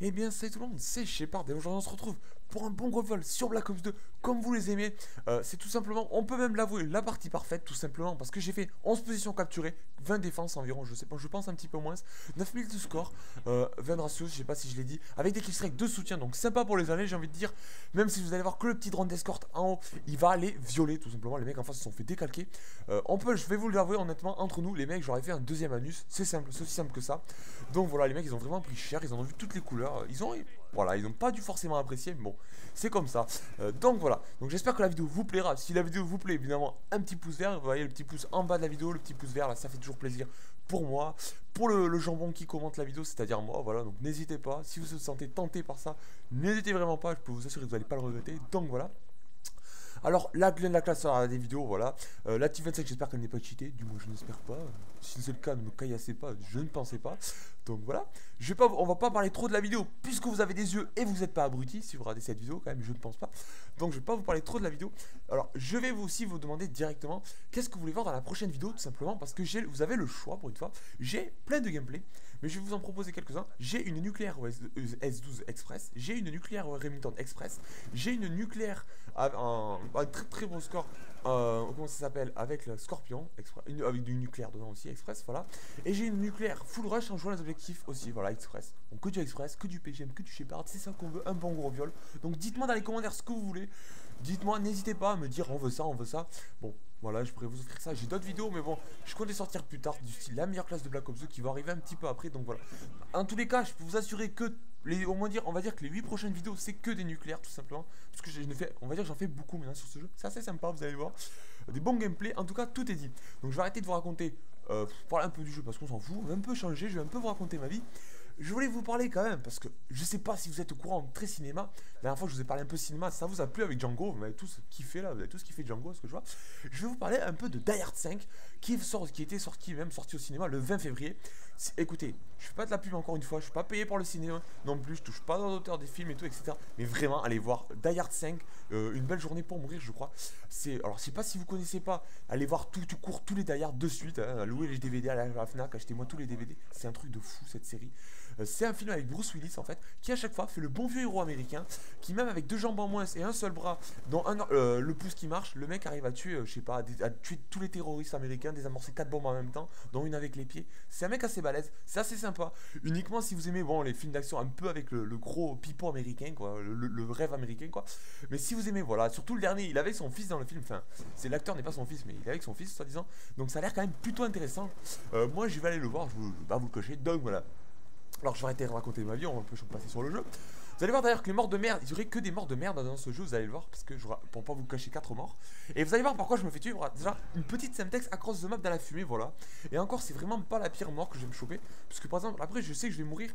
Eh bien salut tout le monde, c'est Shepard et aujourd'hui on se retrouve pour un bon gros vol sur Black Ops 2 comme vous les aimez. C'est tout simplement, on peut même l'avouer, la partie parfaite tout simplement parce que j'ai fait 11 positions capturées, 20 défenses environ, je sais pas, je pense un petit peu moins, 9000 de score, 20 de ratio, je sais pas si je l'ai dit, avec des killstreaks de soutien, donc sympa pour les années j'ai envie de dire, même si vous allez voir que le petit drone d'escorte en haut, il va aller violer tout simplement, les mecs en face se sont fait décalquer. Je vais vous l'avouer honnêtement, entre nous les mecs j'aurais fait un deuxième anus, c'est simple, c'est aussi simple que ça. Donc voilà, les mecs ils ont vraiment pris cher, ils en ont vu toutes les couleurs, voilà, ils n'ont pas dû forcément apprécier, mais bon, c'est comme ça. Donc voilà, donc j'espère que la vidéo vous plaira. Si la vidéo vous plaît, évidemment, un petit pouce vert, vous voyez le petit pouce en bas de la vidéo, le petit pouce vert là, ça fait toujours plaisir pour moi, pour le jambon qui commente la vidéo, c'est-à-dire moi, voilà, donc n'hésitez pas, si vous vous sentez tenté par ça, n'hésitez vraiment pas, je peux vous assurer que vous n'allez pas le regretter, donc voilà. Alors, la classe a des vidéos, voilà. La Team 25, j'espère qu'elle n'est pas cheatée. Du moins, je n'espère pas. Si c'est le cas, ne me caillassez pas. Je ne pensais pas. Donc voilà. On va pas parler trop de la vidéo, puisque vous avez des yeux et vous n'êtes pas abrutis. Si vous regardez cette vidéo, quand même, je ne pense pas. Donc, je ne vais pas vous parler trop de la vidéo. Alors, je vais aussi vous demander directement qu'est-ce que vous voulez voir dans la prochaine vidéo, tout simplement, parce que vous avez le choix pour une fois. J'ai plein de gameplay, mais je vais vous en proposer quelques-uns. J'ai une nucléaire S12 Express. J'ai une nucléaire Remington Express. J'ai une nucléaire un très très bon score, comment ça s'appelle, avec le Scorpion Express, avec du nucléaire dedans aussi Express, voilà. Et j'ai une nucléaire full rush en jouant les objectifs aussi, voilà, Express. Donc que du Express, que du PGM, que du Shepard, c'est ça qu'on veut, un bon gros viol. Donc dites-moi dans les commentaires ce que vous voulez. Dites-moi, n'hésitez pas à me dire on veut ça, on veut ça. Bon, voilà, je pourrais vous offrir ça. J'ai d'autres vidéos, mais bon, je compte les sortir plus tard, du style la meilleure classe de Black Ops 2 qui va arriver un petit peu après. Donc voilà. En tous les cas, je peux vous assurer que on va dire que les 8 prochaines vidéos, c'est que des nucléaires, tout simplement. Parce que on va dire que j'en fais beaucoup maintenant sur ce jeu. C'est assez sympa, vous allez voir. Des bons gameplays, en tout cas, tout est dit. Donc je vais arrêter de vous raconter, parler un peu du jeu parce qu'on s'en fout. On va un peu changer, je vais un peu vous raconter ma vie. Je voulais vous parler quand même, parce que je sais pas si vous êtes au courant, très cinéma. La dernière fois que je vous ai parlé un peu cinéma, ça vous a plu avec Django, vous m'avez tous kiffé là, vous avez tous kiffé Django, ce que je vois. Je vais vous parler un peu de Die Hard 5, qui était sorti au cinéma le 20 février. Écoutez, je fais pas de la pub encore une fois, je suis pas payé par le cinéma non plus, je touche pas dans l'auteur des films et tout, etc. Mais vraiment, allez voir Die Hard 5, une belle journée pour mourir, je crois. Alors, je sais pas si vous connaissez pas, allez voir tout court, tous les Die Hard de suite, hein, louez les DVD à la Fnac, achetez-moi tous les DVD. C'est un truc de fou cette série. C'est un film avec Bruce Willis en fait, qui à chaque fois fait le bon vieux héros américain, qui même avec 2 jambes en moins et un seul bras, dont le pouce qui marche, le mec arrive à tuer, je sais pas, à tuer tous les terroristes américains, désamorcer 4 bombes en même temps, dont une avec les pieds. C'est un mec assez balèze, c'est assez sympa. Uniquement si vous aimez bon les films d'action un peu avec le gros pipeau américain quoi, le rêve américain quoi. Mais si vous aimez voilà, surtout le dernier, il avait son fils dans le film, enfin, l'acteur n'est pas son fils mais il est avec son fils soi-disant. Donc ça a l'air quand même plutôt intéressant. Moi je vais aller le voir, je vais pas vous le cocher, donc voilà. Alors je vais arrêter de raconter ma vie, on va un peu passer sur le jeu. Vous allez voir d'ailleurs que les morts de merde, il n'y aurait que des morts de merde dans ce jeu, vous allez le voir, parce que pour pas vous cacher 4 morts. Et vous allez voir pourquoi je me fais tuer. Voilà, déjà, une petite Semtex across the map dans la fumée, voilà. Et encore, c'est vraiment pas la pire mort que je vais me choper. Parce que par exemple, après, je sais que je vais mourir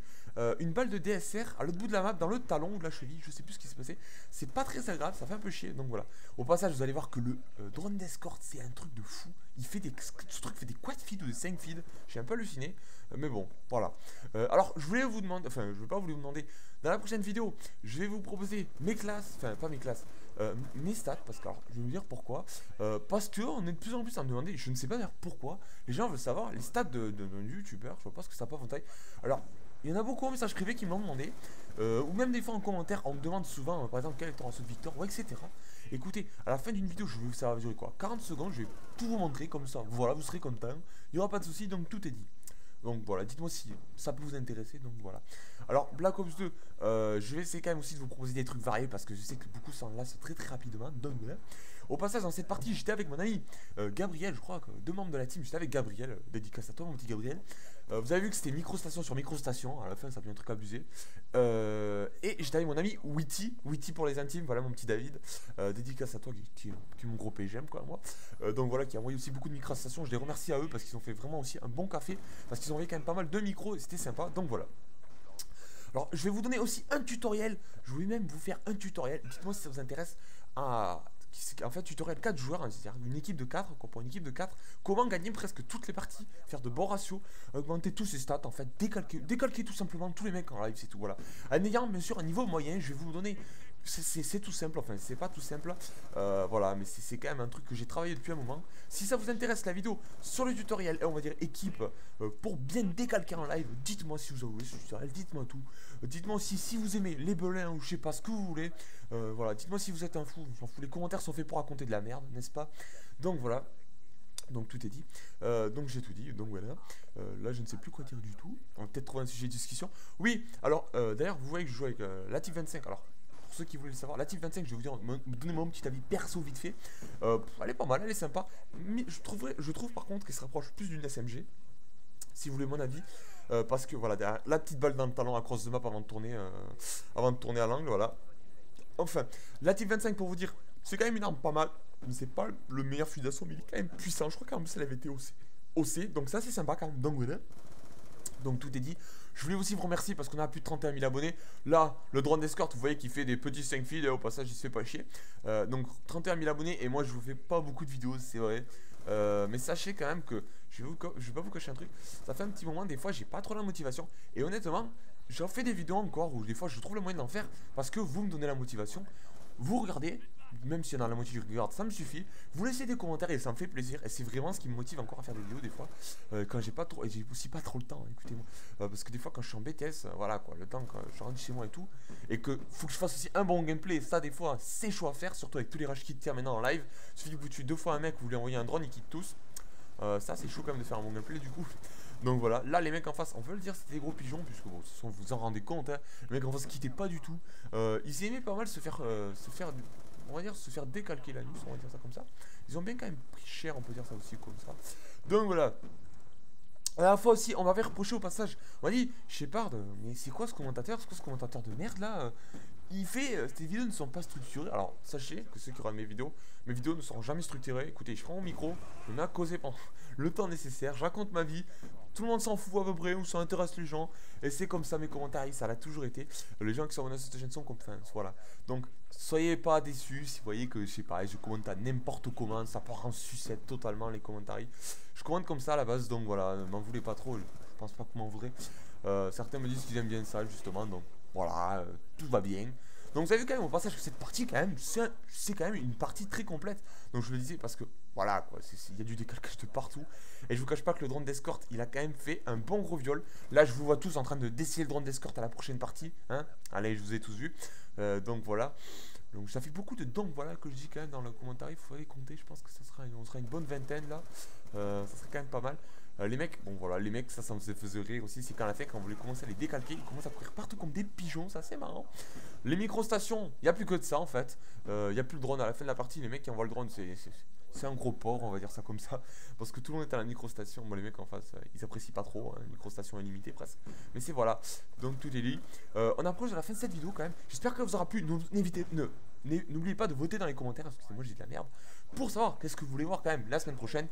une balle de DSR à l'autre bout de la map, dans le talon ou de la cheville, je sais plus ce qui s'est passé. C'est pas très agréable, ça fait un peu chier, donc voilà. Au passage, vous allez voir que le drone d'escorte, c'est un truc de fou. Ce truc fait des quad feeds ou des 5 feeds. J'ai un peu halluciné. Mais bon, voilà. Alors, je voulais vous demander, enfin, je vais pas vous demander. Dans la prochaine vidéo, je vais vous proposer mes classes, enfin, pas mes classes, mes stats. Parce que, alors, je vais vous dire pourquoi. Parce qu'on est de plus en plus à me demander, je ne sais pas d'ailleurs pourquoi. Les gens veulent savoir les stats de youtubeurs. Je vois pas ce que ça peut en taille. Alors, il y en a beaucoup en message privé qui me l'ont demandé. Ou même des fois en commentaire, on me demande souvent, par exemple, quel est ton ratio de victoire, ou etc. Écoutez, à la fin d'une vidéo, je vais vous faire durer quoi 40 secondes, je vais tout vous montrer comme ça. Voilà, vous serez content. Il n'y aura pas de souci, donc tout est dit. Donc voilà, dites-moi si ça peut vous intéresser. Donc voilà. Alors, Black Ops 2, je vais essayer quand même aussi de vous proposer des trucs variés parce que je sais que beaucoup s'en lassent très très rapidement. Donc voilà. Au passage, dans cette partie, j'étais avec mon ami Gabriel, je crois, que 2 membres de la team. J'étais avec Gabriel, dédicace à toi, mon petit Gabriel. Vous avez vu que c'était microstation sur microstation. À la fin, ça devient un truc abusé. Et j'étais avec mon ami Witty pour les intimes. Voilà, mon petit David. Dédicace à toi, qui est mon gros PGM, quoi, moi. Donc voilà, qui a envoyé aussi beaucoup de microstations. Je les remercie à eux parce qu'ils ont fait vraiment aussi un bon café. Parce qu'ils ont envoyé quand même pas mal de micros et c'était sympa. Donc voilà. Alors, je vais vous donner aussi un tutoriel. Je voulais même vous faire un tutoriel. Dites-moi si ça vous intéresse. En fait, tutoriel 4 joueurs, hein, c'est-à-dire une équipe de 4, pour une équipe de 4, comment gagner presque toutes les parties, faire de bons ratios, augmenter tous ses stats, en fait, décalquer tout simplement tous les mecs en live, c'est tout, voilà. En ayant bien sûr un niveau moyen, je vais vous donner C'est tout simple, enfin c'est pas tout simple, voilà, mais c'est quand même un truc que j'ai travaillé depuis un moment. Si ça vous intéresse la vidéo sur le tutoriel, on va dire équipe, pour bien décalquer en live, dites-moi si vous en voulez ce tutoriel, dites-moi tout. Dites-moi aussi si vous aimez les belins ou je sais pas ce que vous voulez. Voilà, dites-moi si vous êtes un fou, je m'en fous, les commentaires sont faits pour raconter de la merde, n'est-ce pas? Donc voilà. Donc tout est dit, donc j'ai tout dit, donc voilà. Là je ne sais plus quoi dire du tout. On va peut-être trouver un sujet de discussion. Oui, alors d'ailleurs vous voyez que je joue avec la Type 25. Alors pour ceux qui voulaient le savoir, la Type 25, je vais vous dire, donner mon petit avis perso vite fait. Elle est pas mal, elle est sympa. Mais je trouve par contre qu'elle se rapproche plus d'une SMG. Si vous voulez mon avis. Parce que voilà, derrière, la petite balle dans le talon à cross de map avant de tourner à l'angle, voilà. Enfin, la Type 25 pour vous dire, c'est quand même une arme pas mal. Mais c'est pas le meilleur fusil d'assaut, mais il est quand même puissant. Je crois qu'en plus elle avait été OC. Donc ça c'est sympa quand même. Donc voilà. Donc tout est dit. Je voulais aussi vous remercier parce qu'on a plus de 31 000 abonnés. Là, le drone d'escorte, vous voyez qu'il fait des petits 5 feeds. Au passage, il se fait pas chier. Donc 31 000 abonnés. Et moi, je vous fais pas beaucoup de vidéos, c'est vrai. Mais sachez quand même que je vais pas vous cacher un truc. Ça fait un petit moment, des fois, j'ai pas trop la motivation. Et honnêtement, j'en fais des vidéos encore où des fois, je trouve le moyen d'en faire parce que vous me donnez la motivation. Vous regardez, même s'il y en a la moitié qui regarde, ça me suffit. Vous laissez des commentaires et ça me fait plaisir. Et c'est vraiment ce qui me motive encore à faire des vidéos des fois. Quand j'ai pas trop, et j'ai aussi pas trop le temps, écoutez-moi. Parce que des fois quand je suis en BTS, voilà quoi, le temps quand je rentre chez moi et tout. Et que faut que je fasse aussi un bon gameplay. Ça des fois c'est chaud à faire, surtout avec tous les rushs qui tirent maintenant en live. Il suffit que vous tuez 2 fois un mec, vous lui envoyez un drone, ils quittent tous. Ça c'est chaud quand même de faire un bon gameplay du coup. Donc voilà, là les mecs en face, on peut le dire, c'était des gros pigeons, puisque bon, vous vous en rendez compte, hein, les mecs en face quittaient pas du tout. Ils aimaient pas mal se faire on va dire se faire décalquer la nuit, on va dire ça comme ça. Ils ont bien quand même pris cher, on peut dire ça aussi comme ça. Donc voilà. À la fois aussi, on m'avait reproché au passage. On m'a dit, Shepard, mais c'est quoi ce commentateur? C'est quoi ce commentateur de merde là? Il fait, ces vidéos ne sont pas structurées. Alors, sachez que ceux qui regardent mes vidéos ne seront jamais structurées. Écoutez, je prends mon micro, je me mets à causer pendant le temps nécessaire, je raconte ma vie. Tout le monde s'en fout à peu près, ou ça intéresse les gens. Et c'est comme ça mes commentaires, ça l'a toujours été. Les gens qui sont abonnés à cette chaîne sont comme fans, voilà. Donc, soyez pas déçus si vous voyez que, je sais pas, je commente à n'importe comment, ça part en sucette totalement les commentaires. Je commente comme ça à la base, donc voilà, m'en voulez pas trop, je pense pas que m'en voudrez. Certains me disent qu'ils aiment bien ça, justement, donc voilà, tout va bien. Donc vous avez vu quand même au passage que cette partie quand même, c'est quand même une partie très complète. Donc je le disais parce que voilà quoi, il y a du décalcage de partout. Et je vous cache pas que le drone d'escorte, il a quand même fait un bon gros viol. Là je vous vois tous en train de d'essayer le drone d'escorte à la prochaine partie. Hein, allez, je vous ai tous vus. Donc voilà. Donc ça fait beaucoup de donc voilà que je dis quand même dans le commentaire. Il faudrait compter, je pense que on sera une bonne vingtaine là. Ça serait quand même pas mal. Les mecs, bon voilà, les mecs, ça me faisait rire aussi. C'est quand on voulait commencer à les décalquer, ils commencent à courir partout comme des pigeons, ça c'est marrant. Les microstations, il n'y a plus que de ça en fait. Il n'y a plus le drone à la fin de la partie. Les mecs qui envoient le drone, c'est un gros porc, on va dire ça comme ça. Parce que tout le monde est à la microstation. Bon, les mecs en face, ils apprécient pas trop. Hein, microstation illimitée presque. Mais c'est voilà. Donc tout est dit. On approche de la fin de cette vidéo quand même. J'espère que vous aura plu. N'oubliez pas de voter dans les commentaires. Excusez-moi, j'ai de la merde. Pour savoir qu'est-ce que vous voulez voir quand même la semaine prochaine.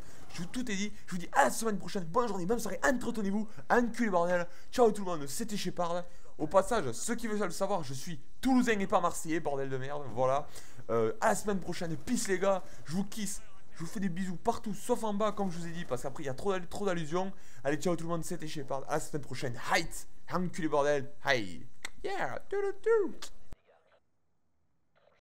Tout est dit. Je vous dis à la semaine prochaine. Bonne journée, bonne soirée. Entretenez-vous. Enculé bordel. Ciao tout le monde. C'était Shepard. Au passage, ceux qui veulent le savoir, je suis toulousain et pas marseillais, bordel de merde. Voilà. À la semaine prochaine. Peace les gars. Je vous kiss. Je vous fais des bisous partout, sauf en bas, comme je vous ai dit, parce qu'après il y a trop d'allusions. Allez, ciao tout le monde, c'était Shepard. À la semaine prochaine. Height. Enculé bordel. Hi. Yeah.